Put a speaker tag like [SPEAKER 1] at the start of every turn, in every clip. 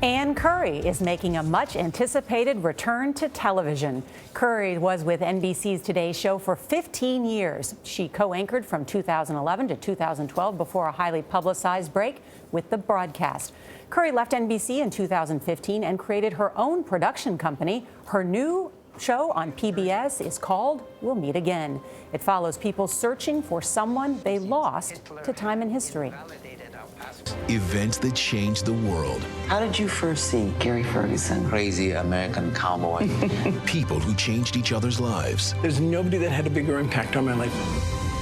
[SPEAKER 1] Ann Curry is making a much-anticipated return to television. Curry was with NBC's Today Show for 15 years. She co-anchored from 2011 to 2012 before a highly publicized break with the broadcast. Curry left NBC in 2015 and created her own production company. Her new show on PBS is called We'll Meet Again. It follows people searching for someone they lost to time and history.
[SPEAKER 2] Events that changed the world.
[SPEAKER 3] How did you first see Gary Ferguson?
[SPEAKER 4] Crazy American cowboy.
[SPEAKER 2] People who changed each other's lives.
[SPEAKER 5] There's nobody that had a bigger impact on my life.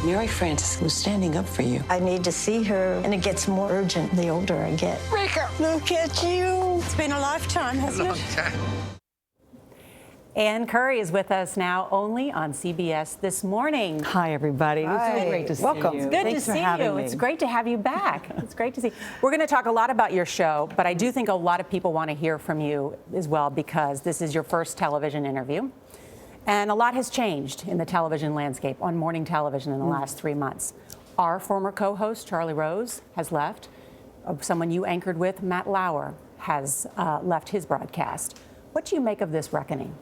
[SPEAKER 3] Mary Frances was standing up for you.
[SPEAKER 6] I need to see her, and it gets more urgent the older I get.
[SPEAKER 3] Rika,
[SPEAKER 6] Look at you. It's been a lifetime, hasn't it?
[SPEAKER 4] Time.
[SPEAKER 1] Ann Curry is with us now only on CBS This Morning.
[SPEAKER 7] Hi, everybody.
[SPEAKER 1] Hi.
[SPEAKER 7] It's great to see
[SPEAKER 1] Welcome.
[SPEAKER 7] you.
[SPEAKER 1] It's good
[SPEAKER 7] Thanks
[SPEAKER 1] to
[SPEAKER 7] for
[SPEAKER 1] see
[SPEAKER 7] having
[SPEAKER 1] you.
[SPEAKER 7] me.
[SPEAKER 1] It's great to have you back. It's great to see. We're going to talk a lot about your show, but I do think a lot of people want to hear from you as well because this is your first television interview. And a lot has changed in the television landscape on morning television in the last 3 months. Our former co-host, Charlie Rose, has left. Someone you anchored with, Matt Lauer, has left his broadcast. What do you make of this reckoning?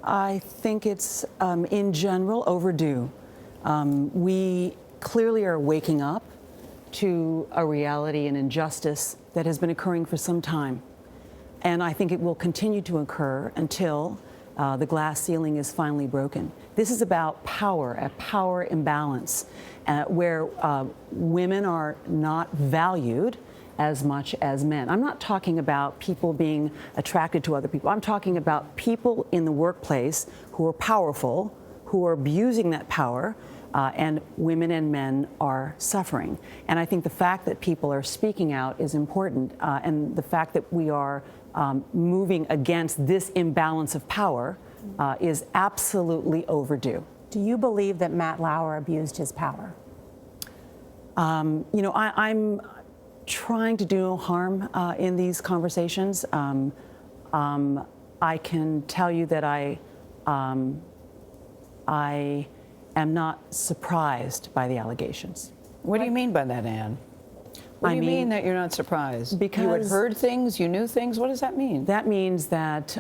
[SPEAKER 7] I think it's, in general, overdue. We clearly are waking up to a reality and injustice that has been occurring for some time. And I think it will continue to occur until the glass ceiling is finally broken. This is about power, a power imbalance, where women are not valued as much as men. I'm not talking about people being attracted to other people. I'm talking about people in the workplace who are powerful, who are abusing that power, and women and men are suffering. And I think the fact that people are speaking out is important, and the fact that we are moving against this imbalance of power is absolutely overdue.
[SPEAKER 1] Do you believe that Matt Lauer abused his power?
[SPEAKER 7] You know, I'm trying to do no harm in these conversations. I can tell you that I am not surprised by the allegations.
[SPEAKER 8] What do you mean by that, Ann? What do you mean that you're not surprised?
[SPEAKER 7] Because
[SPEAKER 8] you had heard things, you knew things. What does that mean?
[SPEAKER 7] That means that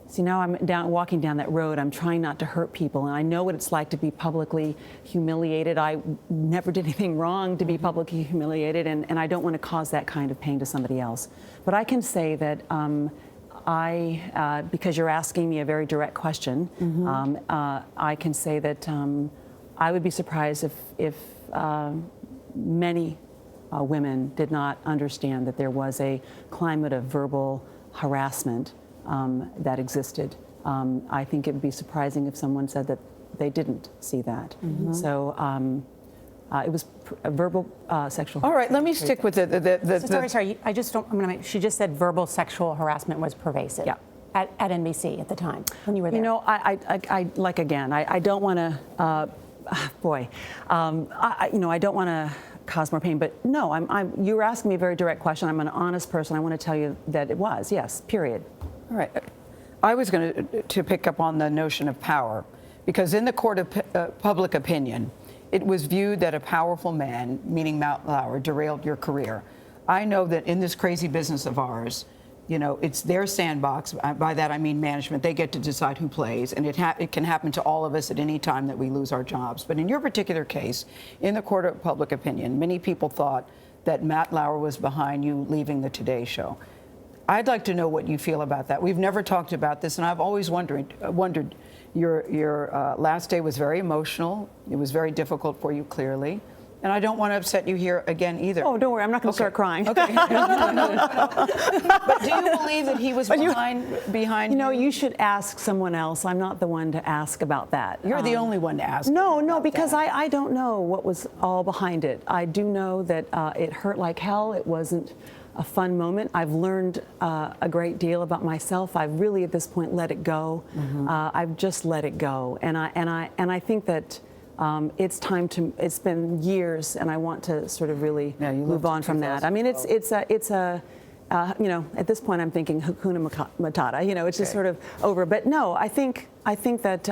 [SPEAKER 7] see, now I'm walking down that road. I'm trying not to hurt people, and I know what it's like to be publicly humiliated. I never did anything wrong to be publicly humiliated, and I don't want to cause that kind of pain to somebody else. But I can say that because you're asking me a very direct question, I can say that I would be surprised if many women did not understand that there was a climate of verbal harassment that existed. I think it would be surprising if someone said that they didn't see that. So it was a verbal sexual harassment.
[SPEAKER 8] All right, let me stick with
[SPEAKER 1] Sorry, I just don't, I'm gonna make, she just said verbal sexual harassment was pervasive.
[SPEAKER 7] Yeah.
[SPEAKER 1] At NBC at the time, when you were there.
[SPEAKER 7] You know, I like, again, I don't want to, you know, I don't want to cause more pain, but no, you were asking me a very direct question. I'm an honest person. I want to tell you that it was, yes, period.
[SPEAKER 8] All right. I was going to pick up on the notion of power, because in the court of public opinion, it was viewed that a powerful man, meaning Matt Lauer, derailed your career. I know that in this crazy business of ours, you know, it's their sandbox. By that I mean management. They get to decide who plays, and it can happen to all of us at any time that we lose our jobs. But in your particular case, in the court of public opinion, many people thought that Matt Lauer was behind you leaving the Today Show. I'd like to know what you feel about that. We've never talked about this, and I've always wondered. Your last day was very emotional. It was very difficult for you, clearly. And I don't want to upset you here again either.
[SPEAKER 7] Oh, don't worry. I'm not going to start crying.
[SPEAKER 8] Okay. No. But do you believe that he was behind
[SPEAKER 7] you know, you should ask someone else. I'm not the one to ask about that.
[SPEAKER 8] You're the only one to ask.
[SPEAKER 7] No, because I don't know what was all behind it. I do know that it hurt like hell. It wasn't a fun moment. I've learned a great deal about myself. I've really, at this point, let it go. I've just let it go, and I think that it's time to. It's been years, and I want to sort of really move on from that. I mean, it's a you know, at this point, I'm thinking Hakuna Matata. You know, it's just sort of over. But no, I think that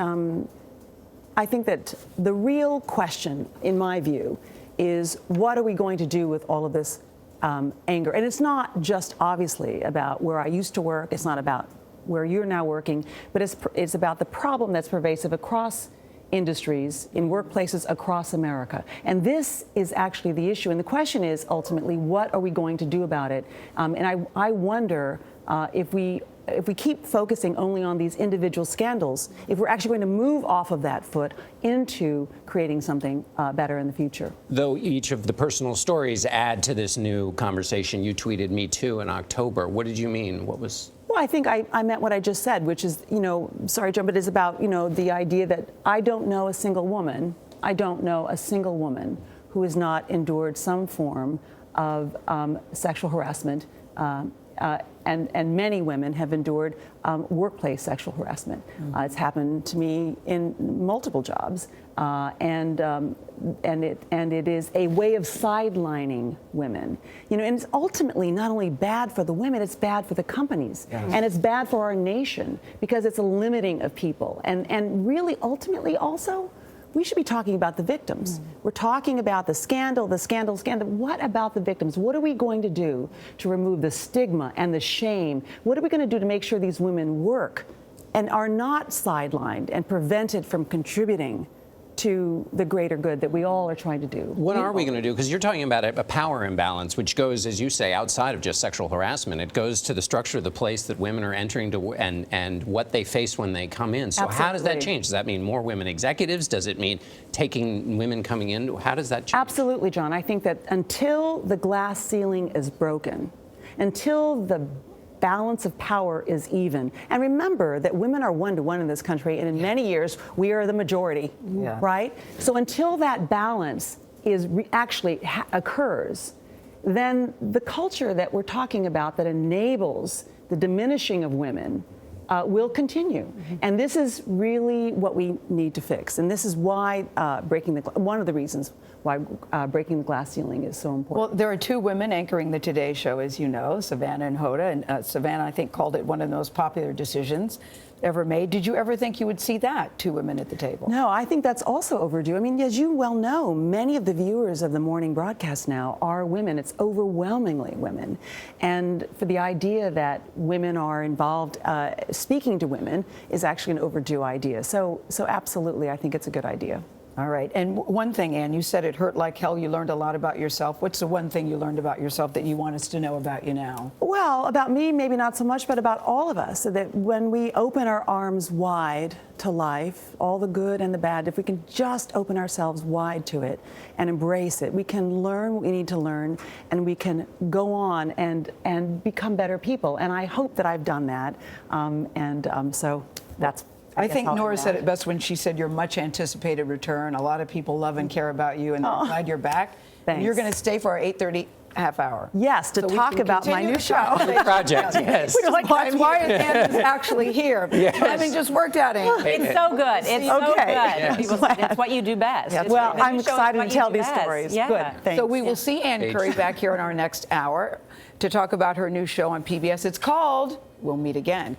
[SPEAKER 7] the real question, in my view, is what are we going to do with all of this anger. And it's not just obviously about where I used to work. It's not about where you're now working, but it's about the problem that's pervasive across industries, in workplaces across America. And this is actually the issue. And the question is, ultimately, what are we going to do about it? And I wonder if we keep focusing only on these individual scandals, if we're actually going to move off of that foot into creating something better in the future.
[SPEAKER 9] Though each of the personal stories add to this new conversation. You tweeted "Me Too" in October. What did you mean? What was...
[SPEAKER 7] Well, I think I meant what I just said, which is, sorry, John, but it's about, the idea that I don't know a single woman who has not endured some form of sexual harassment. And many women have endured workplace sexual harassment. It's happened to me in multiple jobs, and it is a way of sidelining women. And it's ultimately not only bad for the women, it's bad for the companies, and it's bad for our nation because it's a limiting of people, and really ultimately also, we should be talking about the victims. We're talking about the scandal. What about the victims? What are we going to do to remove the stigma and the shame? What are we going to do to make sure these women work and are not sidelined and prevented from contributing to the greater good that we all are trying to do?
[SPEAKER 9] What are we going to do? Because you're talking about a power imbalance, which goes, as you say, outside of just sexual harassment. It goes to the structure of the place that women are entering to and what they face when they come in. So how does that change? Does that mean more women executives? Does it mean taking women coming in? How does that change?
[SPEAKER 7] Absolutely, John. I think that until the glass ceiling is broken, until the balance of power is even. And remember that women are 1-to-1 in this country, and in many years, we are the majority, right? So until that balance is actually occurs, then the culture that we're talking about that enables the diminishing of women will continue. And this is really what we need to fix. And this is why one of the reasons why breaking the glass ceiling is so important.
[SPEAKER 8] Well, there are two women anchoring the Today Show, as you know, Savannah and Hoda. And Savannah, I think, called it one of the most popular decisions ever made. Did you ever think you would see that, two women at the table?
[SPEAKER 7] No, I think that's also overdue. I mean, as you well know, many of the viewers of the morning broadcast now are women. It's overwhelmingly women. And for the idea that women are involved speaking to women is actually an overdue idea. So absolutely, I think it's a good idea.
[SPEAKER 8] All right. And one thing, Ann, you said it hurt like hell. You learned a lot about yourself. What's the one thing you learned about yourself that you want us to know about you now?
[SPEAKER 7] Well, about me, maybe not so much, but about all of us. So that when we open our arms wide to life, all the good and the bad, if we can just open ourselves wide to it and embrace it, we can learn what we need to learn, and we can go on and become better people. And I hope that I've done that. So that's...
[SPEAKER 8] I think Norah said it best when she said your much anticipated return. A lot of people love and care about you, and they're glad you're back.
[SPEAKER 7] Thanks.
[SPEAKER 8] You're going to stay for our 8:30 half hour.
[SPEAKER 7] Yes, to talk about my new show.
[SPEAKER 9] Project, yes.
[SPEAKER 8] That's why Ann is actually here.
[SPEAKER 9] Yes.
[SPEAKER 8] Having just worked out, Ann.
[SPEAKER 1] It's so good. It's so good.
[SPEAKER 7] Yes.
[SPEAKER 1] People say it's what you do best.
[SPEAKER 7] Yes. Well, I'm excited to tell these stories.
[SPEAKER 1] Yeah.
[SPEAKER 7] Good. Thanks.
[SPEAKER 8] So we will see Ann Curry back here in our next hour to talk about her new show on PBS. It's called We'll Meet Again.